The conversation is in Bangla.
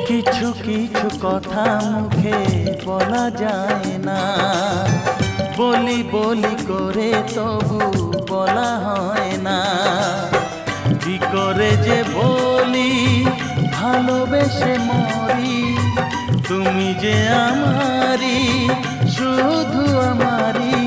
কিছু কিছু কথা মুখে বলা যায় না, বলি বলি করে তবু বলা হয় না। কি করে যে বলি ভালোবেসে মরি, তুমি যে আমারই, শুধু আমারই।